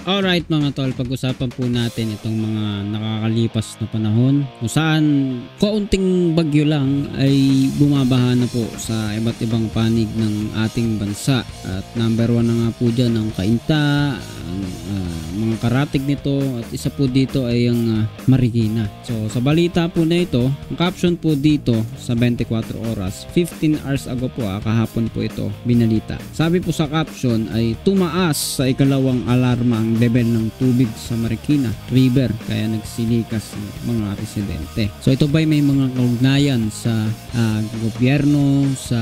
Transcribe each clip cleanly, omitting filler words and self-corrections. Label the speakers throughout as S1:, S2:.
S1: Alright mga tol, pag-usapan po natin itong mga nakakalipas na panahon kung saan kaunting bagyo lang ay bumabaha na po sa iba't ibang panig ng ating bansa. At number 1 na nga po dyan ang Cainta, mga karatig nito, at isa po dito ay ang Marikina. So sa balita po na ito, ang caption po dito sa 24 oras, 15 hours ago po kahapon po ito binalita. Sabi po sa caption ay tumaas sa ikalawang alarma ang level ng tubig sa Marikina River kaya nagsilikas ang mga residente. So ito ba may mga kaugnayan sa gobyerno, sa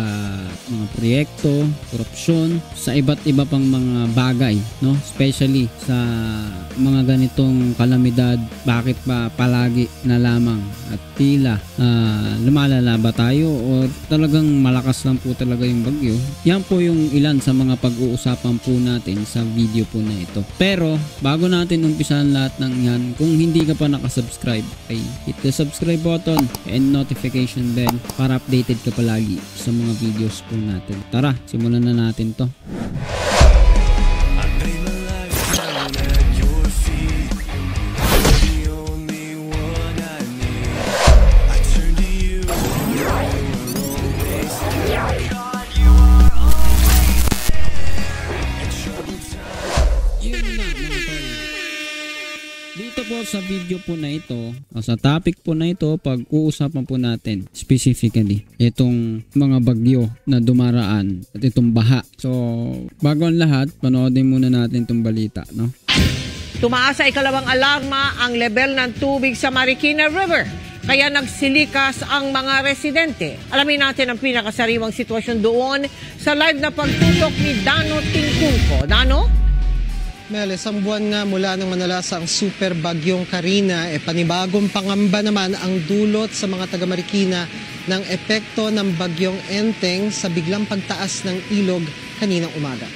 S1: mga proyekto, korupsyon, sa iba't iba pang mga bagay, no? Especially sa mga ganitong kalamidad, bakit ba palagi na lamang at tila lumalala ba tayo o talagang malakas lang po talaga yung bagyo? Yan po yung ilan sa mga pag-uusapan po natin sa video po na ito. Pero bago natin umpisahan lahat ng yan, kung hindi ka pa nakasubscribe ay hit the subscribe button and notification bell para updated ka palagi sa mga videos po natin. Tara, simulan na natin to. Dito po sa video po na ito, sa topic po na ito, pag-uusapan po natin specifically itong mga bagyo na dumaraan at itong baha. So, bago ang lahat, panoodin muna natin itong balita, no?
S2: Tumaas sa ikalawang alarma ang level ng tubig sa Marikina River. Kaya nagsilikas ang mga residente. Alamin natin ang pinakasariwang sitwasyon doon sa live na pagtutok ni Dano Tingkungko. Dano?
S3: Mel, isang buwan nga mula nang manalasa ang super bagyong Karina, panibagong pangamba naman ang dulot sa mga taga Marikina ng epekto ng bagyong Enteng sa biglang pagtaas ng ilog kaninang umaga.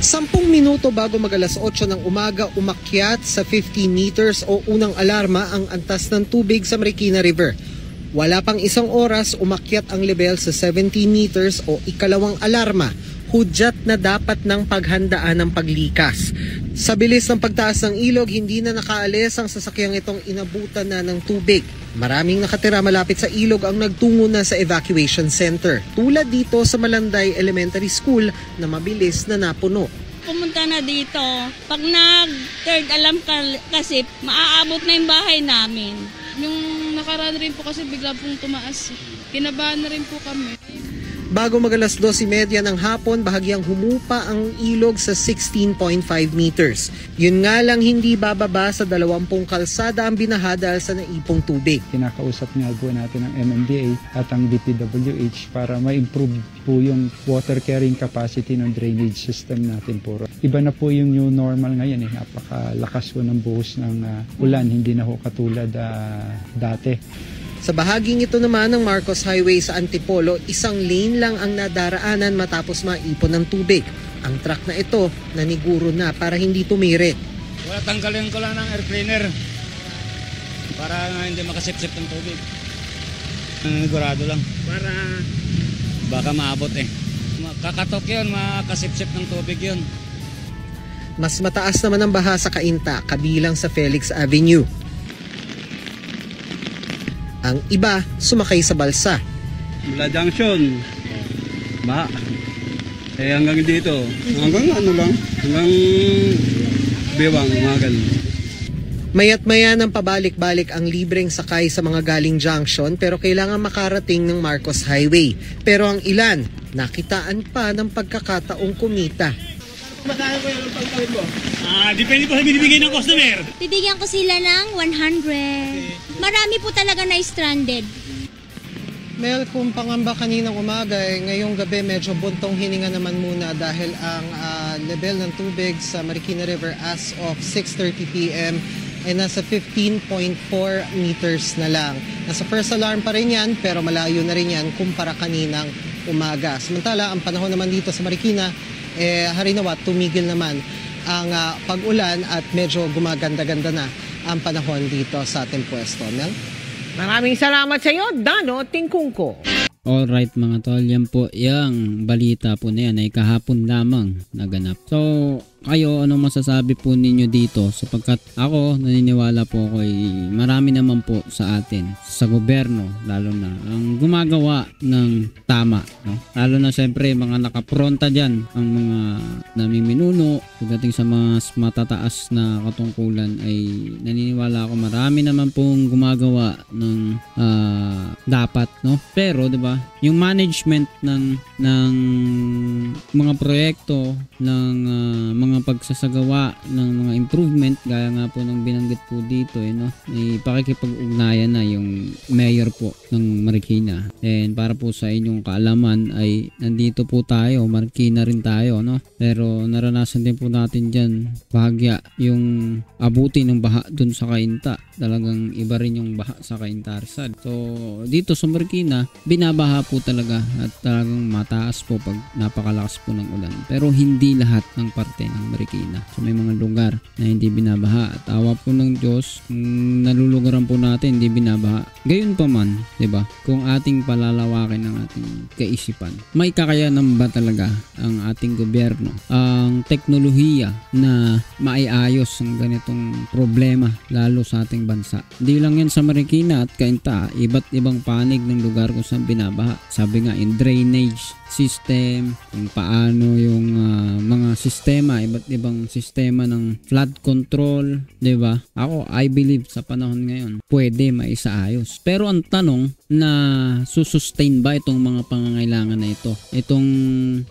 S3: 10 minuto bago mag-alas 8 ng umaga, umakyat sa 15 meters o unang alarma ang antas ng tubig sa Marikina River. Wala pang isang oras, umakyat ang level sa 17 meters o ikalawang alarma, hudyat na dapat ng paghandaan ng paglikas. Sa bilis ng pagtaas ng ilog, hindi na nakaalis ang sasakyang itong inabutan na ng tubig. Maraming nakatira malapit sa ilog ang nagtungo na sa evacuation center. Tulad dito sa Malanday Elementary School na mabilis na napuno.
S4: Pumunta na dito. Pag nag-third alarm kasi, maaabot na yung bahay namin.
S5: Yung nakaraan rin po kasi bigla pong tumaas. Kinabahan na rin po kami.
S3: Bago mag-alas 12:30 ng hapon, bahagyang humupa ang ilog sa 16.5 meters. Yun nga lang hindi bababa sa 20 kalsada ang binaha dahil sa naipong tubig.
S6: Kinakausap nga po natin ang MMDA at ang DPWH para ma-improve po yung water carrying capacity ng drainage system natin po. Iba na po yung new normal ngayon. Napakalakas po ng buhos ng ulan, hindi na po katulad dati.
S3: Sa bahaging ito naman ng Marcos Highway sa Antipolo, isang lane lang ang nadaraanan matapos maipon ng tubig. Ang truck na ito naniguro na para hindi tumirik.
S7: Wala, tanggalin ko lang ng air cleaner para hindi makasipsip ng tubig. Nanigurado lang para baka maabot Kakatok yun, makasipsip ng tubig yun.
S3: Mas mataas naman ang baha sa Cainta, kabilang sa Felix Avenue. Ang iba, sumakay sa balsa.
S8: Mula Junction, baha. Hanggang dito, hanggang Bewang, umagal.
S3: Mayat maya ng pabalik-balik ang libreng sakay sa mga galing Junction pero kailangan makarating ng Marcos Highway. Pero ang ilan, nakitaan pa ng pagkakataong kumita.
S7: Magkano po yung pagkawin mo? Depende po sa binibigay ng customer.
S4: Bibigyan ko sila ng 100. Marami po talaga na stranded.
S3: Mel, kung pangamba kaninang umaga, ngayong gabi medyo buntong hininga naman muna dahil ang level ng tubig sa Marikina River as of 6:30 p.m. ay nasa 15.4 meters na lang. Nasa first alarm pa rin yan pero malayo na rin yan kumpara kaninang umaga. Samantala, ang panahon naman dito sa Marikina, harinawa, tumigil naman ang pag-ulan at medyo gumaganda-ganda na ang panahon dito sa ating pwesto. Mel?
S2: Maraming salamat sa iyo, Dano Tingkungko.
S1: Alright mga tol, yan po yung balita po na yan ay kahapon lamang naganap. So kayo, anong masasabi po ninyo dito? Sapagkat ako, naniniwala po ako ay marami naman po sa atin, sa gobyerno, lalo na ang gumagawa ng tama, no? Lalo na siyempre mga nakapronta dyan, ang mga namiminuno, pagdating sa mga matataas na katungkulan ay naniniwala ako marami naman pong gumagawa ng dapat, no? Pero, di ba, yung management ng mga proyekto, ng mga pagsasagawa ng mga improvement gaya nga po ng binanggit po dito no, pakikipag-ugnayan na yung mayor po ng Marikina. And para po sa inyong kaalaman ay nandito po tayo, Marikina rin tayo, no? Pero naranasan din po natin dyan bahagya yung abuti ng baha dun sa Cainta. Talagang iba rin yung baha sa Cainta Rizal. So dito sa Marikina binabaha po talaga at talagang mataas po pag napakalakas po ng ulan. Pero hindi lahat ng parte ng Marikina. So may mga lugar na hindi binabaha at awa po ng Diyos, nalulugaran po natin hindi binabaha. Gayon pa man, 'di ba? Kung ating palalawakin ang ating kaisipan, may kakayanan ba talaga ang ating gobyerno, ang teknolohiya na maiayos ang ganitong problema lalo sa ating bansa? Hindi lang yan sa Marikina at Cainta, iba't ibang panig ng lugar kung saan binabaha. Sabi nga in drainage system, kung paano yung mga sistema, iba't ibang sistema ng flood control, 'di ba? Ako, I believe sa panahon ngayon, pwede maisaayos. Pero ang tanong na susustain ba itong mga pangangailangan na ito? Itong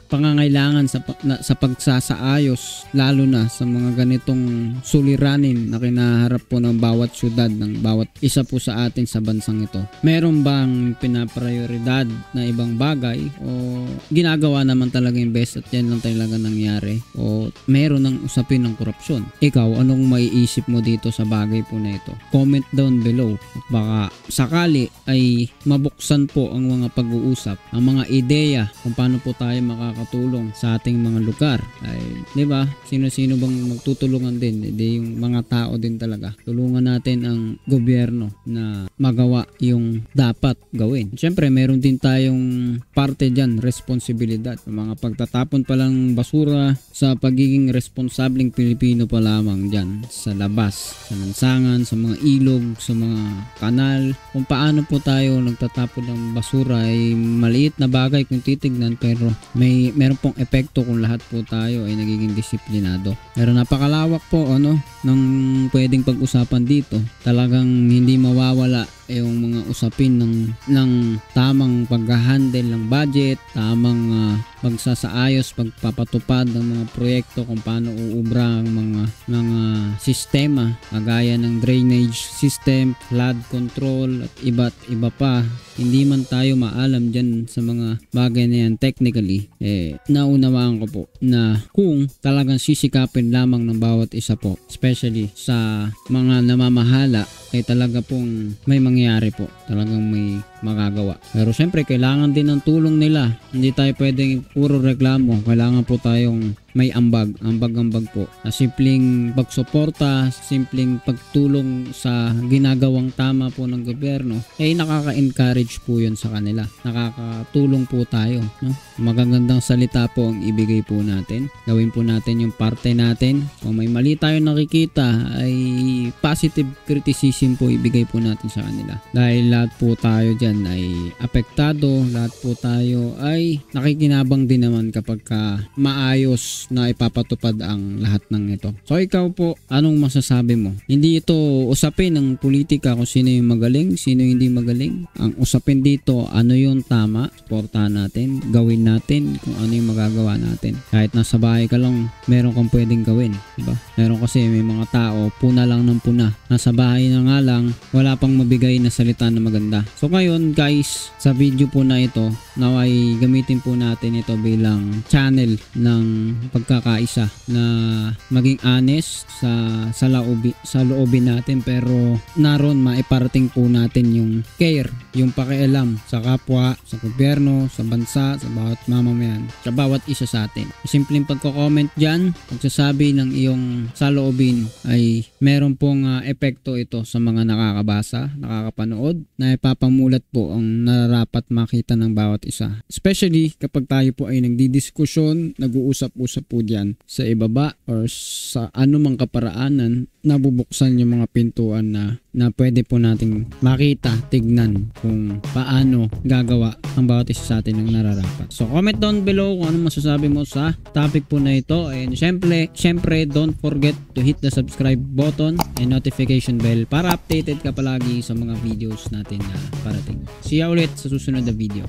S1: pangangailangan sa pagsasaayos, lalo na sa mga ganitong suliranin na kinaharap po ng bawat syudad, ng bawat isa po sa atin sa bansang ito. Meron bang pinaprioridad na ibang bagay o ginagawa naman talaga yung best at yan lang talaga nangyari o meron ng usapin ng korupsyon? Ikaw, anong maiisip mo dito sa bagay po na ito? Comment down below at baka sakali ay mabuksan po ang mga pag-uusap, ang mga ideya kung paano po tayo makakatulong sa ating mga lugar. Ay, di ba? Sino-sino bang magtutulungan din? Hindi yung mga tao din talaga. Tulungan natin ang gobyerno na magawa yung dapat gawin. Siyempre, meron din tayong parte dyan, responsibilidad. Mga pagtatapon pa lang basura sa pagiging responsableng Pilipino pa lamang dyan sa labas, sa lansangan, sa mga ilog, sa mga kanal. Kung paano po tayo nagtatapon ng basura ay maliit na bagay kung titignan, pero meron pong epekto kung lahat po tayo ay nagiging disiplinado. Pero napakalawak po ng pwedeng pag-usapan dito. Talagang hindi mawawala yung mga usapin ng tamang pag-handle ng budget, tamang pagsasaayos, pagpapatupad ng mga proyekto, kung paano uubra ang mga sistema kagaya ng drainage system, flood control at iba't iba pa. Hindi man tayo maalam dyan sa mga bagay na yan technically, naunawaan ko po na kung talagang sisikapin lamang ng bawat isa po, especially sa mga namamahala, ay talaga pong may mangyayari po, talagang may magagawa. Pero syempre kailangan din ng tulong nila. Hindi tayo pwedeng puro reklamo, kailangan po tayong may ambag po, na simpleng pagsuporta, simpleng pagtulong sa ginagawang tama po ng gobyerno, nakaka-encourage po yun sa kanila, nakakatulong po tayo, no? Magagandang salita po ang ibigay po natin, gawin po natin yung parte natin. Kung may mali tayo nakikita ay positive criticism po ibigay po natin sa kanila, dahil lahat po tayo dyan ay apektado, lahat po tayo ay nakikinabang din naman kapag maayos na ipapatupad ang lahat ng ito. So ikaw po, anong masasabi mo? Hindi ito usapin ng politika kung sino yung magaling, sino yung hindi magaling. Ang usapin dito, ano yung tama, suportahan natin, gawin natin kung ano yung magagawa natin. Kahit nasa bahay ka lang, meron kang pwedeng gawin, diba? Meron kasi may mga tao, puna lang ng puna. Nasa bahay na nga lang, wala pang mabigay na salita na maganda. So ngayon guys, sa video po na ito, naway gamitin po natin ito bilang channel ng pagkakaisa na maging honest sa loobin natin, pero naroon maiparating po natin yung care, yung pakialam sa kapwa, sa gobyerno, sa bansa, sa bawat mamamayan, sa bawat isa sa atin. Simpleng pagko-comment dyan, pagsasabi ng iyong saloobin ay meron pong epekto ito sa mga nakakabasa, nakakapanood, na ipapamulat po ang nararapat makita ng bawat isa. Especially kapag tayo po ay nagdidiskusyon, nag-uusap-usap po dyan sa ibaba or sa anumang kaparaanan, nabubuksan yung mga pintuan na pwede po nating makita, tignan kung paano gagawa ang bawat isa sa atin ng nararapat. So comment down below kung ano masasabi mo sa topic po na ito, and syempre don't forget to hit the subscribe button and notification bell para updated ka palagi sa mga videos natin na parating. See ya ulit sa susunod na video.